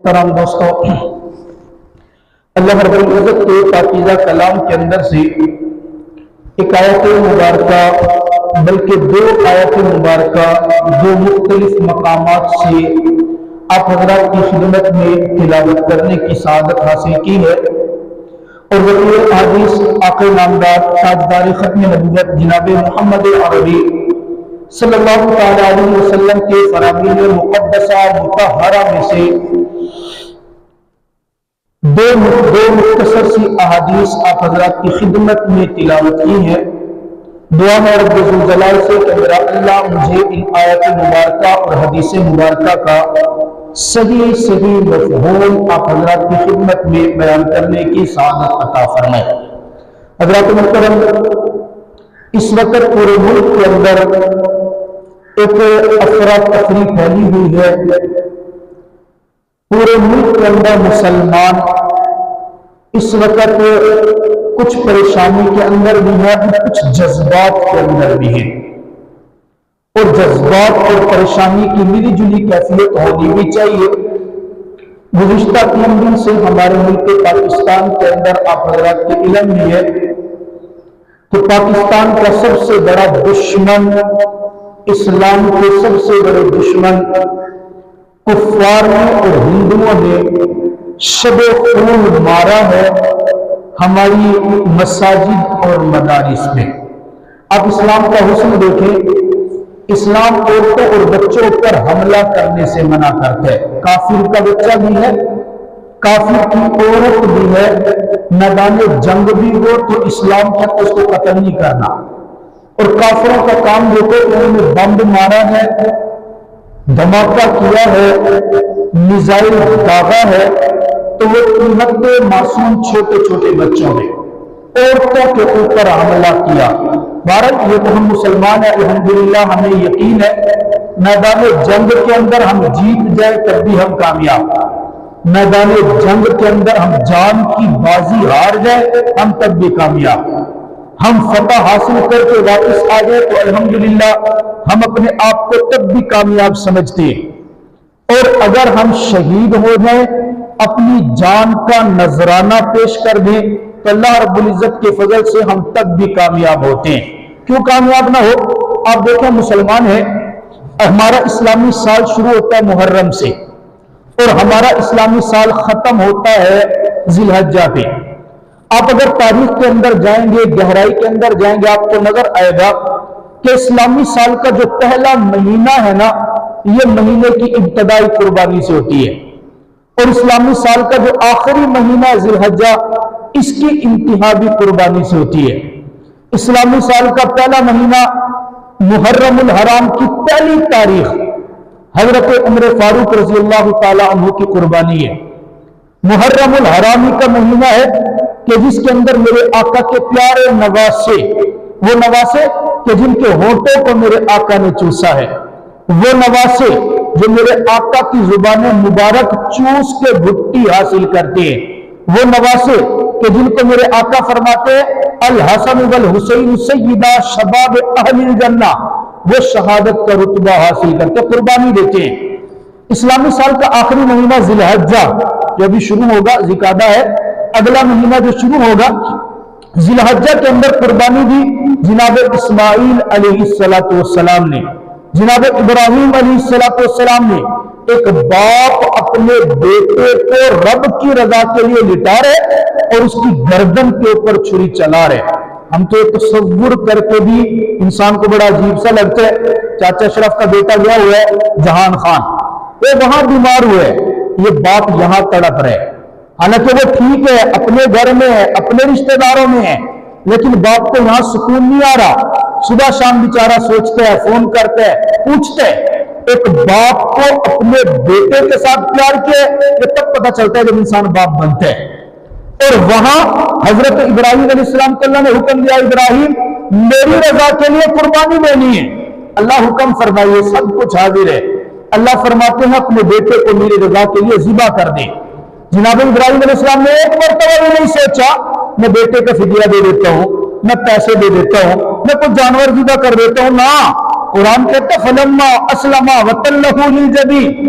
محترم دوستو، اللہ رب العزت کے پاکیزہ کلام کے اندر سے ایک آیت مبارکہ بلکہ دو آیت مبارکہ جو مختلف مقامات سے آپ حضرات کی خدمت میں تلاوت کرنے کی سعادت حاصل کی ہے، اور وکیل حدیث آقا نامدار تاجدار ختم نبوت جناب محمد عربی صلی اللہ تعالی علیہ وسلم کے فرامین مقدسہ مطہرہ میں سے دو مختصر سی احادیث آپ حضرات کی خدمت میں تلاوت کی ہے۔ دعا ہے رب ذوالجلال سے کہ میرا اللہ مجھے ان آیت مبارکہ اور حدیث مبارکہ کا صحیح مفہوم آپ حضرات کی خدمت میں بیان کرنے کی سعادت عطا فرمائے۔ حضرات محترم، اس وقت پورے ملک کے اندر ایک افراتفری پھیلی ہوئی ہے۔ پورے ملک کے اندر مسلمان اس وقت کچھ پریشانی کے اندر بھی ہے، کچھ جذبات کے اندر بھی ہے، اور جذبات اور پریشانی کی ملی جلی کیفیت ہونی بھی چاہیے۔ گزشتہ 3 دن سے ہمارے ملک پاکستان کے اندر آپ حضرات کے علم بھی ہے کہ پاکستان کا سب سے بڑا دشمن، اسلام کے سب سے بڑے دشمن کفار نے اور ہندوؤں نے شب خون مارا ہے ہماری مساجد اور مدارس میں۔ آپ اسلام کا حسن دیکھیں، اسلام عورتوں اور بچوں پر حملہ کرنے سے منع کرتا ہے۔ کافر کا بچہ بھی ہے، کافر کی عورت بھی ہے، میدان جنگ بھی ہو تو اسلام تک اس کو قتل نہیں کرنا۔ اور کافروں کا کام دیکھو، انہوں نے بم مارا ہے، دھماکہ کیا ہے، میزائل داغا ہے، تو وہ 69 معصوم چھوٹے بچوں نے عورتوں کے اوپر حملہ کیا۔ بھارت یہ تو ہم مسلمان ہیں، الحمدللہ ہمیں یقین ہے میدان جنگ کے اندر ہم جیت جائے تب بھی ہم کامیاب، میدان جنگ کے اندر ہم جان کی بازی ہار جائے ہم تب بھی کامیاب، ہم فتح حاصل کر کے واپس آ جائے تو الحمدللہ ہم اپنے آپ کو تب بھی کامیاب سمجھتے ہیں، اور اگر ہم شہید ہو جائیں، اپنی جان کا نذرانہ پیش کر دیں تو اللہ رب العزت کے فضل سے ہم تب بھی کامیاب ہوتے ہیں۔ کیوں کامیاب نہ ہو؟ آپ دیکھیں، مسلمان ہیں، ہمارا اسلامی سال شروع ہوتا ہے محرم سے، اور ہمارا اسلامی سال ختم ہوتا ہے ذی الحجہ پہ۔ آپ اگر تاریخ کے اندر جائیں گے، گہرائی کے اندر جائیں گے، آپ کو نظر آئے گا کہ اسلامی سال کا جو پہلا مہینہ ہے نا، یہ مہینے کی ابتدائی قربانی سے ہوتی ہے، اور اسلامی سال کا جو آخری مہینہ ذی الحجہ، اس کی انتہا بھی قربانی سے ہوتی ہے۔ اسلامی سال کا پہلا مہینہ محرم الحرام کی پہلی تاریخ حضرت عمر فاروق رضی اللہ تعالی عنہ کی قربانی ہے۔ محرم الحرامی کا مہینہ ہے کہ جس کے اندر میرے آقا کے پیارے نواسے، وہ نواسے کہ جن کے ہونٹوں کو میرے آقا نے چوسا ہے، وہ نواسے جو میرے آقا کی زبان مبارک چوس کے بھٹی حاصل کرتے ہیں، وہ نواسے کہ جن کو میرے آقا فرماتے ہیں الحسن والحسین سیدہ شباب اہل الجنہ، وہ شہادت کا رتبہ حاصل کرتے قربانی دیتے ہیں۔ اسلامی سال کا آخری مہینہ ذی الحجہ جو ابھی شروع ہوگا، ذی-قعدہ ہے، اگلا مہینہ جو شروع ہوگا ذی الحجہ کے اندر قربانی دی جناب اسماعیل علیہ السلام نے، جناب ابراہیم علیہ السلام نے۔ ایک باپ اپنے بیٹے کو رب کی رضا کے لیے لٹا رہے اور اس کی گردن کے اوپر چھری چلا رہے۔ ہم تو تصور کر کے بھی انسان کو بڑا عجیب سا لگتا ہے۔ چاچا اشرف کا بیٹا گیا ہوا ہے جہان خان، وہ وہاں بیمار ہوئے، یہ باپ یہاں تڑپ رہے، حالانکہ وہ ٹھیک ہے، اپنے گھر میں ہے، اپنے رشتہ داروں میں ہے، لیکن باپ کو یہاں سکون نہیں آ رہا۔ صبح شام بیچارہ سوچتا ہے، فون کرتا ہے، پوچھتا ہے۔ ایک باپ کو اپنے بیٹے کے ساتھ پیار کیا، یہ تب پتہ چلتا ہے جب انسان باپ بنتا ہے۔ اور وہاں حضرت ابراہیم علیہ السلام کو اللہ نے حکم دیا، ابراہیم میری رضا کے لیے قربانی دینی ہے۔ اللہ حکم فرمائیے، سب کچھ حاضر ہے۔ اللہ فرماتے ہیں اپنے بیٹے کو میری رضا کے لیے ذبح کر دیں۔ جناب ابراہیم علیہ السلام نے ایک مرتبہ بھی نہیں سوچا میں بیٹے کا فدیہ دے دیتا ہوں، میں پیسے دے دیتا ہوں، میں کچھ جانور ذبح کر دیتا ہوں، نہ۔ قرآن کہتا فلما اسلم وتلہ للجبین،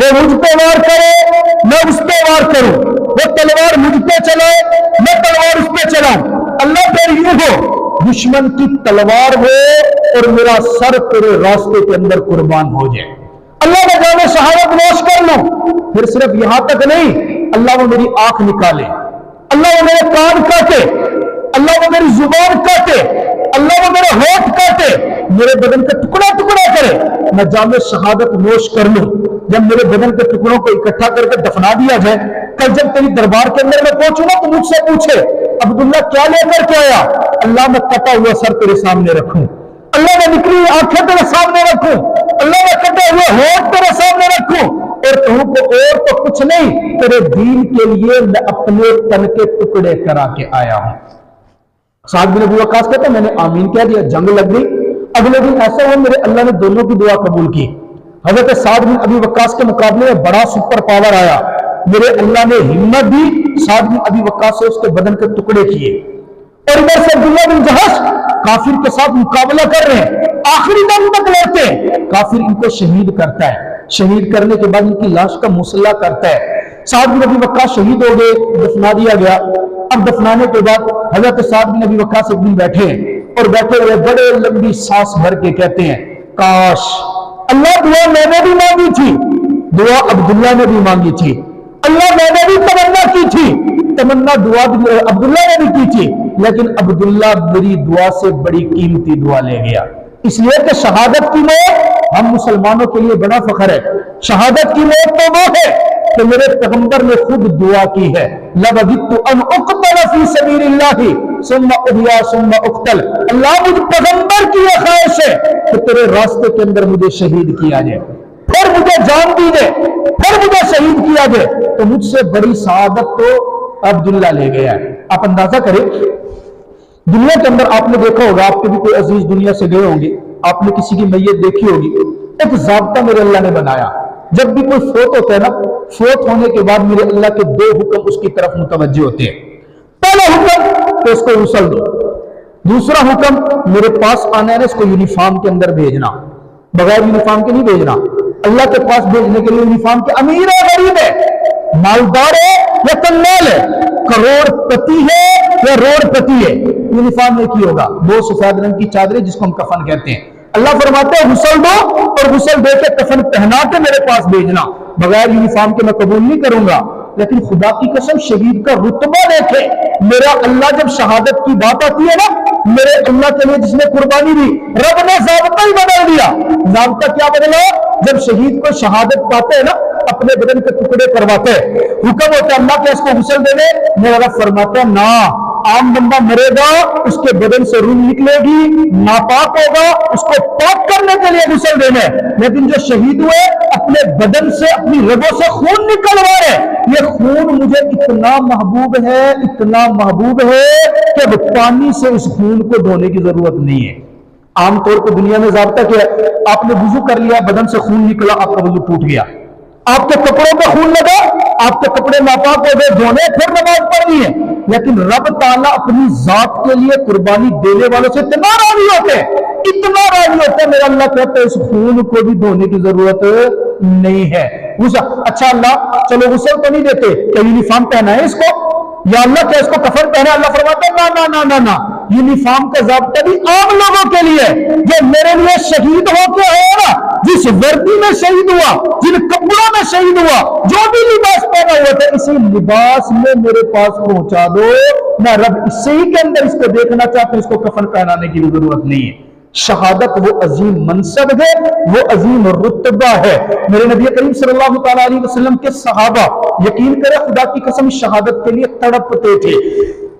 وہ مجھ پہ وار کرے میں اس پہ وار کروں، وہ تلوار مجھ پہ چلائے میں تلوار اس پہ چلاؤں۔ اللہ پھر یوں ہو دشمن کی تلوار ہو اور میرا سر تیرے راستے کے اندر قربان ہو جائے، اللہ میں جامع شہادت نوش کر لوں۔ پھر صرف یہاں تک نہیں، اللہ وہ میری آنکھ نکالے، اللہ وہ میرے کان کاٹے، اللہ وہ میری زبان کاٹے، اللہ وہ میرے ہونٹ کاٹے، میرے بدن کا ٹکڑا ٹکڑا کرے، میں جامع شہادت نوش کر لوں۔ جب میرے بدن کے ٹکڑوں کو اکٹھا کر کے دفنا دیا جائے، کل جب تیری دربار کے اندر میں پہنچوں گا تو مجھ سے پوچھے عبداللہ کیا لے کر کے آیا؟ اللہ میں کٹا ہوا سر تیرے سامنے رکھوں، اللہ میں نکلی ہوئی آنکھیں تیرے سامنے رکھوں، اللہ میں کٹے ہوئے ہونٹ تیرے سامنے رکھوں، اور کہوں کہ اور تو کچھ نہیں، تیرے دین کے لیے میں اپنے تن کے ٹکڑے کرا کے آیا ہوں۔ سعد بن ابی وقاص کہتے ہیں میں نے آمین کہہ دیا، جنگ لگ گئی۔ اگلے دن ایسا ہوا میرے اللہ نے دونوں کی دعا قبول کی۔ حضرت سعد بن ابی وقاص کے مقابلے میں بڑا سپر پاور آیا، میرے اللہ نے ہمت دی، سعد بن ابی وقاص سے اس کے بدن کے ٹکڑے کیے، اور ادھر سے عبداللہ بن جہش کافر کے ساتھ مقابلہ کر رہے ہیں، آخری دم تک لڑتے ہیں، کافر ان کو شہید کرتا ہے، شہید کرنے کے بعد ان کی لاش کا مصلح کرتا ہے۔ سعد بن ابی وقاص شہید ہو گئے، دفنا دیا گیا۔ اب دفنانے کے بعد حضرت سعد بن ابی وقاص ایک دن بیٹھے اور بیٹھے ہوئے بڑے لمبی سانس بھر کے کہتے ہیں کاش اللہ دعا میں نے بھی مانگی تھی، دعا عبداللہ نے بھی مانگی تھی، اللہ میں نے بھی تمنا کی تھی، تمنا دعا عبداللہ نے بھی کی تھی، لیکن عبداللہ میری دعا سے بڑی قیمتی دعا لے گیا۔ اس لیے کہ شہادت کی موت ہم مسلمانوں کے لیے بڑا فخر ہے، شہادت کی موت تو وہ ہے کہ میرے پیغمبر نے خود دعا کی ہے، لَوَدِدْتُ أَنْ أُقْتَلَ فِي سَبِيلِ اللَّهِ ثُمَّ أُحْيَا ثُمَّ أُقْتَلَ۔ اللہ مجھ پیغمبر کی یہ خواہش ہے کہ تیرے راستے کے اندر مجھے شہید کیا جائے، پھر مجھے جان دی جائے، پھر مجھے شہید کیا جائے، تو مجھ سے بڑی سعادت تو عبداللہ لے گیا ہے۔ آپ اندازہ کریں دنیا کے اندر آپ نے دیکھا ہوگا، آپ کے بھی کوئی عزیز دنیا سے گئے ہوں گے، آپ نے کسی کی میت دیکھی ہوگی، ایک ضابطہ میرے اللہ نے بنایا، جب بھی کوئی فوت ہوتا ہے نا، فوت ہونے کے بعد میرے اللہ کے دو حکم اس کی طرف متوجہ ہوتے ہیں۔ پہلا حکم کہ اس کو غسل دو، دوسرا حکم میرے پاس آنا ہے نا اس کو یونیفارم کے اندر بھیجنا، بغیر یونیفارم کے نہیں بھیجنا۔ اللہ کے پاس بھیجنے کے لیے یونیفارم کے امیر ہے غریب ہے، مالدار ہے یا کنگال ہے، کروڑ پتی ہے یا روڑ پتی ہے، یونیفارم ایک ہی ہوگا، دو سفید رنگ کی چادریں جس کو ہم کفن کہتے ہیں۔ اللہ فرماتے ہیں غسل دو اور غسل دے کے کفن پہنا کے میرے پاس بھیجنا، بغیر یونیفارم کے میں قبول نہیں کروں گا۔ لیکن خدا کی قسم شہید کا رتبہ دیکھے، میرا اللہ جب شہادت کی بات آتی ہے نا، میرے اللہ کے لیے جس نے قربانی دی، رب نے ضابطہ ہی بدل دیا۔ ضابطہ کیا بدلا؟ جب شہید کو شہادت پاتے ہیں نا، اپنے بدن کے ٹکڑے کرواتے ہیں، حکم ہوتا ہے اللہ کے اس کو غسل دے دے، میرا رب فرماتا ہے نا، عام بندہ مرے گا اس کے بدن سے روح نکلے گی، ناپاک ہوگا، اس کو پاک کرنے کے لیے غسل دینا ہے، لیکن جو شہید ہوئے اپنے بدن سے اپنی رگوں سے خون نکلوا رہے، یہ خون مجھے اتنا محبوب ہے، اتنا محبوب ہے کہ اب پانی سے اس خون کو دھونے کی ضرورت نہیں ہے۔ عام طور پہ دنیا میں ضابطہ کیا ہے، آپ نے وضو کر لیا، بدن سے خون نکلا، آپ کا وضو ٹوٹ گیا، آپ کے کپڑوں پہ خون لگا، آپ کے کپڑے ناپاک ہو گئے، دھونے پھر نماز پڑھنی ہے۔ لیکن رب تعالیٰ اپنی ذات کے لیے قربانی دینے والوں سے اتنا راضی ہوتے ہیں، اتنا راضی ہوتے ہیں، میرا اللہ کہتا ہے اس خون کو بھی دھونے کی ضرورت نہیں ہے۔ اچھا اللہ چلو غسل تو نہیں دیتے، کیا یونیفارم پہنا ہے اس کو؟ یا اللہ کیا اس کو کفن پہنا؟ اللہ فرماتا ہے نا نا نا نا نا، یونیفارم کا ضابطہ بھی عام لوگوں کے لیے، جو میرے لیے شہید ہو کے آیا نا، جس وردی میں شہید ہوا، جن کپڑوں میں شہید ہوا، جو بھی لباس پہنا ہوا تھا، اسی لباس میں میرے پاس پہنچا دو، میں رب اسی کے اندر اس کو دیکھنا چاہتا ہوں، اس کو کفن پہنانے کی بھی ضرورت نہیں ہے۔ شہادت وہ عظیم منصب ہے، وہ عظیم رتبہ ہے۔ میرے نبی کریم صلی اللہ تعالیٰ علیہ وسلم کے صحابہ یقین کرے خدا کی قسم شہادت کے لیے تڑپتے تھے۔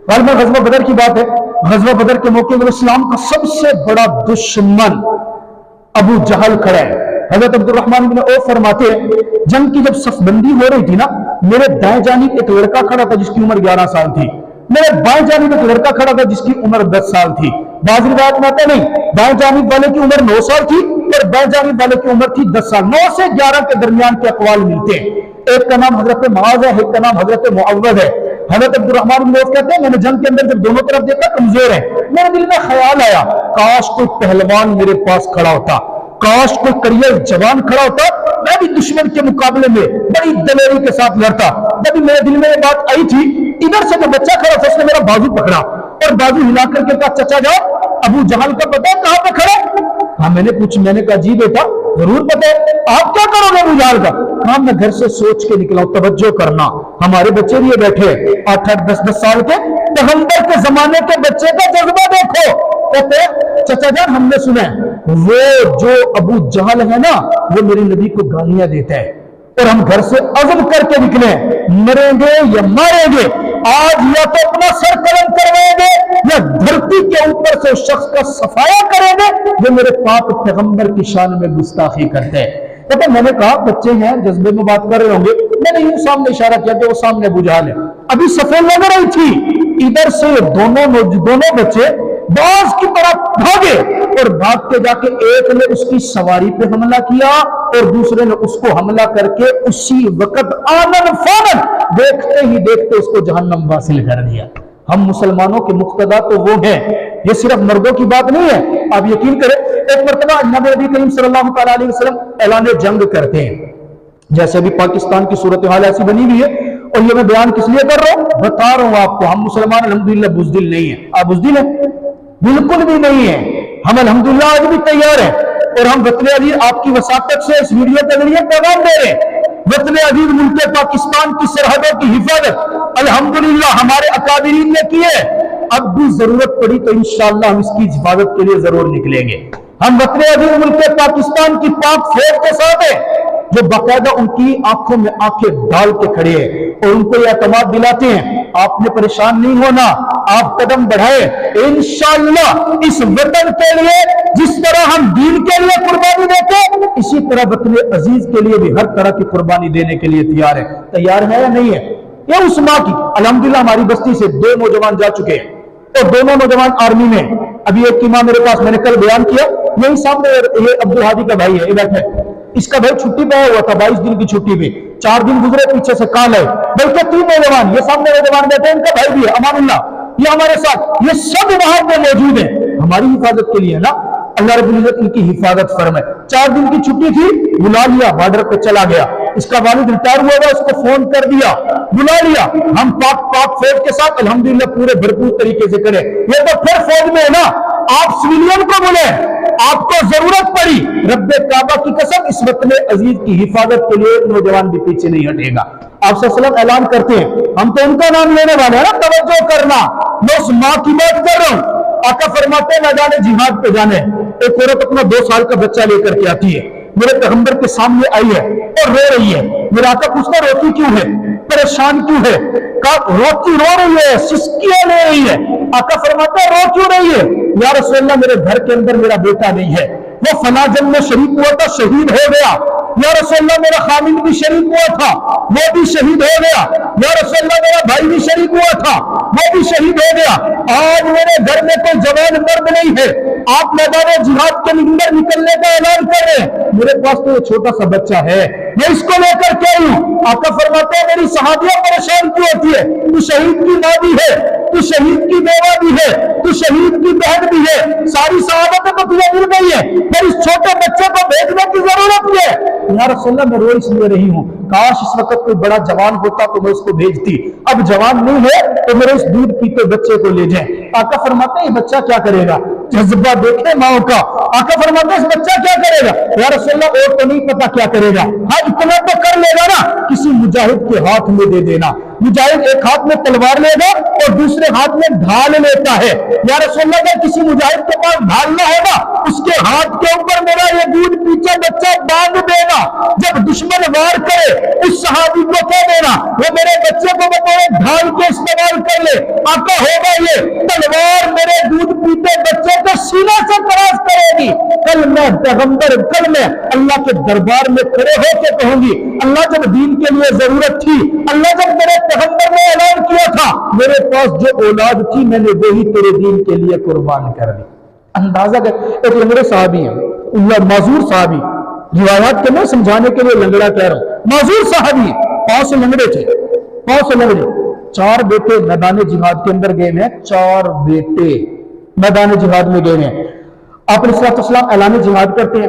غالباً غزوہ بدر کی بات ہے، غزوہ بدر کے موقع پر اسلام کا سب سے بڑا دشمن ابو جہل کھڑا ہے۔ حضرت عبد الرحمن بن عوف فرماتے ہیں جنگ کی جب صف بندی ہو رہی تھی نا، میرے دائیں جانب ایک لڑکا کھڑا تھا جس کی عمر 11 سال تھی، میرے بائیں جانب ایک لڑکا کھڑا تھا جس کی عمر 10 سال تھی۔ بعض روایت میں آتا نہیں، بائیں جانب والے کی عمر 9 سال تھی اور بائیں جانب والے کی عمر تھی 10 سال۔ 9 سے 11 کے درمیان کے اقوال ملتے ہیں، ایک کا نام حضرت معاذ ہے، ایک کا نام حضرت معوذ ہے۔ حضرت عبد الرحمن بن عوف کہتے ہیں میں نے جنگ کے اندر جب دونوں طرف دیکھا کمزور ہے، میرے دل میں خیال آیا کاش کوئی پہلوان میرے پاس کھڑا ہوتا، کاش کوئی کریئر جوان کھڑا ہوتا، میں بھی دشمن کے مقابلے میں بڑی دلیری کے ساتھ لڑتا۔ جب میرے دل میں یہ بات آئی تھی، ادھر سے جو بچہ کھڑا تھا اس نے میرا بازو پکڑا اور بازو ہلا کر کے کہا چچا جان ابو جہل کا پتہ ہے کہاں پہ کھڑا؟ ہاں میں نے کہا جی بیٹا ضرور پتہ ہے، آپ کیا کرو گے ابو جہل کا؟ کہا میں گھر سے سوچ کے نکلا ہوں، توجہ کرنا، ہمارے بچے بھی یہ بیٹھے 8-8 10-10 سال کے، پیغمبر کے زمانے کے بچے کا جذبہ دیکھو۔ کہتے ہیں چچا جان ہم نے سنا ہے وہ جو ابو جہل ہے نا وہ میرے نبی کو گالیاں دیتا ہے، اور ہم گھر سے عزم کر کے نکلے مریں گے یا ماریں گے، آج یا تو اپنا سر قلم کروائیں گے یا دھرتی کے اوپر سے اس شخص کا صفایا کریں گے جو میرے پاک پیغمبر کی شان میں گستاخی کرتے ہیں۔ تو میں نے کہا بچے ہیں جذبے میں بات کر رہے ہوں گے، میں نے یوں سامنے اشارہ کیا کہ وہ سامنے ابو جہل ہے۔ ابھی صفیں لگ رہی تھی، ادھر سے دونوں بچے باز کی طرف بھاگے اور بھاگ کے جا کے ایک نے اس کی سواری پہ حملہ کیا اور دوسرے نے اس کو حملہ کر کے اسی وقت آنن فانن دیکھتے ہی دیکھتے اس کو جہنم واصل کر دیا۔ ہم مسلمانوں کے مقتدا تو وہ ہیں، یہ صرف مردوں کی بات نہیں ہے، آپ یقین کریں ایک مرتبہ نبی کریم صلی اللہ تعالیٰ علیہ وسلم اعلان جنگ کرتے ہیں، جیسے ابھی پاکستان کی صورتحال ایسی بنی ہوئی ہے، اور یہ میں بیان کس لیے کر رہا ہوں؟ بتا رہا ہوں آپ کو، ہم مسلمان الحمدللہ بزدل نہیں ہیں۔ آپ بزدل ہیں؟ بالکل بھی نہیں ہے، ہم الحمدللہ آج بھی تیار ہیں، اور ہم وطن عزیز آپ کی وساطت سے اس ویڈیو کے ذریعے پیغام دے رہے ہیں، وطن عزیز ملک پاکستان کی سرحدوں کی حفاظت الحمدللہ ہمارے اکابرین نے کی ہے، اب بھی ضرورت پڑی تو انشاءاللہ ہم اس کی حفاظت کے لیے ضرور نکلیں گے۔ ہم وطن عزیز ملک پاکستان کی پاک فوج کے ساتھ ہیں جو باقاعدہ ان کی آنکھوں میں آنکھیں ڈال کے کھڑے ہیں اور ان کو یہ اعتماد دلاتے ہیں آپ نے پریشان نہیں ہونا، آپ قدم بڑھائیں، انشاءاللہ اس وطن کے لیے جس طرح ہم دین کے لیے قربانی دیتے اسی طرح وطن عزیز کے لیے بھی ہر طرح کی قربانی دینے کے لیے تیار ہے یا نہیں ہے؟ یہ اس ماں کی الحمدللہ ہماری بستی سے 2 نوجوان جا چکے ہیں اور دونوں نوجوان آرمی میں، ابھی ایک کی ماں میرے پاس، میں نے کل بیان کیا، یہی سامنے یہ عبدالہادی کا بھائی ہے، یہ بیٹھے، اس کا بھائی چھٹی پہ ہوا تھا 22 دن کی چھٹی پہ، 4 دن گزرے پیچھے سے کال ہے، بلکہ 3 نوجوان، یہ سامنے نوجوان بیٹھے ہیں، ان کا بھائی بھی ہے امان اللہ، یہ ہمارے ساتھ، یہ سب وہاں پہ موجود ہیں ہماری حفاظت کے لیے نا، اللہ رب العزت ان کی حفاظت فرمائے۔ 4 دن کی چھٹی تھی، بلا لیا، بارڈر پہ چلا گیا، اس کا والد ریٹائر ہوا تھا، اس کو فون کر دیا، بلا لیا، ہم پاک فوج کے ساتھ الحمدللہ پورے بھرپور طریقے سے کریں، یہ تو پھر فوج میں ہے نا، آپ سویلین کو بولیں، آپ کو ضرورت پڑی، رب کعبہ کی قسم اس وطن عزیز کی حفاظت کے لیے نوجوان بھی پیچھے نہیں ہٹے گا۔ آپ صلی اللہ علیہ وسلم اعلان کرتے ہیں، ہم تو ان کا نام لینے والے ہیں نا، توجہ کرنا، میں اس ماں کی بات کر رہا ہوں، آقا فرماتے ہیں میدان جہاد پہ جانے، ایک عورت اپنا 2 سال کا بچہ لے کر کے آتی ہے، میرے پیغمبر کے سامنے آئی ہے اور رو رہی ہے، میرا آقا پوچھتا روتی کیوں ہے، پریشان کیوں ہے؟ کہا روتی رو رہی ہے، سسکیاں لے رہی ہے۔ آقا فرماتا ہے رو کیوں رہی ہے؟ یا رسول اللہ میرے گھر کے اندر میرا بیٹا نہیں ہے، وہ فلاں جنگ میں شریک ہوا تھا، شہید ہو گیا۔ یا رسول اللہ میرا خامد بھی شریک ہوا تھا، وہ بھی شہید ہو گیا۔ یا رسول اللہ میرا بھائی بھی شریک ہوا تھا، وہ بھی شہید ہو گیا۔ آج میرے گھر میں کوئی جوان مرد نہیں ہے، آپ میدان جہاد کے اندر نکلنے کا اعلان کر رہے ہیں، میرے پاس تو یہ چھوٹا سا بچہ ہے، میں اس کو لے کر کے آئی ہوں۔ آقا فرماتے ہیں میری صحابیہ پریشان کیوں ہوتی ہے؟ تو شہید کی ماں بھی ہے، تو شہید کی بیوہ بھی ہے، تو شہید کی بہن بھی ہے، ساری صحابتیں تو تجھے مل گئی ہے، پھر اس چھوٹے بچے کو بھیجنے کی ضرورت ہے۔ یا رسول اللہ میں رو اس لیے رہی ہوں، کاش اس وقت کوئی بڑا جوان ہوتا تو میں اس کو بھیجتی، اب جوان نہیں ہے تو میرے اس دودھ پیتے بچے کو لے جائیں۔ آقا فرماتے ہیں یہ بچہ کیا کرے گا؟ جذبہ دیکھیں ماں کا۔ آقا فرماتے ہیں اس بچہ کیا کرے گا؟ یا رسول اللہ اور تو نہیں پتا کیا کرے گا، ہاں اتنا تو کر لے گا نا، کسی مجاہد کے ہاتھ میں دے دینا۔ مجاہد ایک ہاتھ میں تلوار لے گا اور دوسرے ہاتھ میں ڈھال لیتا ہے، یا رسول اللہ اگر کسی مجاہد کے پاس ڈھال نہ ہوگا اس کے ہاتھ کے اوپر میرا یہ دودھ پیچھے بچہ باندھ دینا، جب دشمن وار کرے اس صحابی کو کہہ دینا وہ میرے بچے کو بطور ڈھال کے استعمال کر لے۔ آقا ہوگا یہ تلوار میرے دودھ پیتے بچے کو سینے سے کراس کرے گی، کل میں پیغمبر، کل میں اللہ کے دربار میں کھڑے ہو کے کہوں گی اللہ جب دین کے لیے ضرورت تھی، اللہ جب میرے پیغمبر نے اعلان کیا تھا میرے پاس جو اولاد تھی میں نے وہی تیرے دین کے لیے قربان کر دی۔ اندازہ کر، ایک لنگڑے صحابی ہیں، معذور صحابی، روایات کے میں سمجھانے کے لیے لنگڑا کہہ رہا ہوں، معذور صحابی، 5 لنگڑے تھے، 5 لنگڑے، 4 بیٹے میدان جہاد کے اندر گئے ہیں، 4 بیٹے میدان جہاد میں گئے ہیں۔ آپ علیہ السلام اعلان جہاد کرتے ہیں،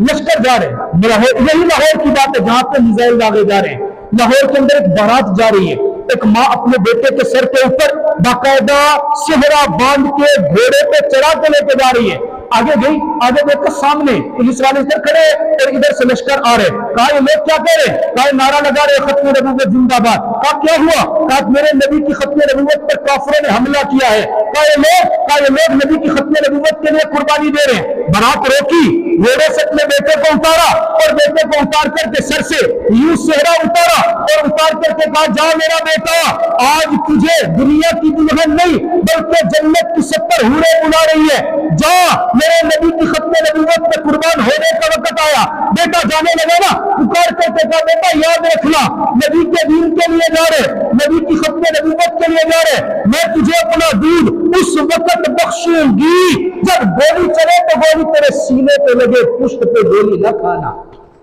لشکر جا رہے ہیں، یہی لاہور کی بات ہے جہاں پہ میزائل داغے جا رہے ہیں۔ لاہور کے اندر ایک بارات جا رہی ہے، ایک ماں اپنے بیٹے کے سر کے اوپر باقاعدہ صحرا باندھ کے گھوڑے پہ چڑھا کے لے کے جا رہی ہے۔ آگے گئی، آگے دیکھ کر سامنے پولیس والے ادھر کھڑے اور ادھر سے لشکر آ رہے۔ کہا یہ لوگ کیا کہہ رہے؟ کہا یہ نعرہ لگا رہے ختم نبوت زندہ باد۔ کہا کیا ہوا؟ کہا میرے نبی کی ختم نبوت پر کافروں نے حملہ کیا ہے۔ کہا یہ لوگ نبی کی ختم نبوت کے لیے قربانی دے رہے ہیں۔ برات روکی، گھوڑے سے اپنے بیٹے کو اتارا اور بیٹے کو اتار کر کے سر سے یوں صحرا اتارا اور اتار کر کے کہا جا میرا بیٹا، آج تجھے دنیا کی دلہن نہیں بلکہ جنت کی 70 حوریں بلا رہی ہے، جا میرے نبی کی ختم نبوت پہ قربان ہونے کا وقت آیا۔ بیٹا جانے لگا نا، پکار کر کے کہا بیٹا یاد رکھنا، نبی کے دین کے لیے جا رہے، نبی کی ختم نبوت کے لیے جا رہے، میں تجھے اپنا دودھ اس وقت بخشوں گی جب گولی چلے تو گولی تیرے سینے پہ لگے، پشت پہ گولی نہ کھانا۔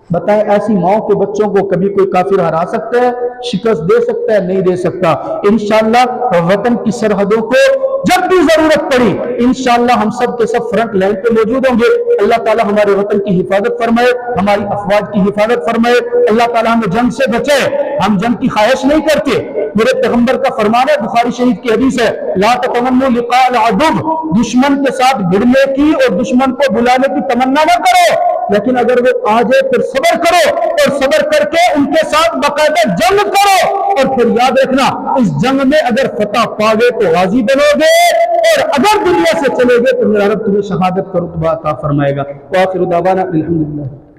بتائیں ایسی ماؤں کے بچوں کو کبھی کوئی کافر ہرا سکتا ہے، شکست دے سکتا ہے؟ نہیں دے سکتا۔ انشاءاللہ وطن کی سرحدوں کو جب بھی ضرورت پڑی انشاءاللہ ہم سب کے سب فرنٹ لائن پہ موجود ہوں گے۔ اللہ تعالی ہمارے وطن کی حفاظت فرمائے، ہماری افواج کی حفاظت فرمائے، اللہ تعالی ہمیں جنگ سے بچائے۔ ہم جنگ کی خواہش نہیں کرتے، میرے پیغمبر کا فرمان ہے، بخاری شریف کی حدیث ہے، لا تتمنوا لقاء العدو، دشمن کے ساتھ بھڑنے کی اور دشمن کو بلانے کی تمنا نہ کرو، لیکن اگر وہ آ جائے پھر صبر کرو اور صبر کر کے ان کے ساتھ باقاعدہ جنگ کرو، اور پھر یاد رکھنا اس جنگ میں اگر فتح پاوے تو غازی بنو گے اور اگر دنیا سے چلے گے تو میرا رب تمہیں شہادت کا رتبہ عطا فرمائے گا۔ وآخر دعوانا الحمدللہ۔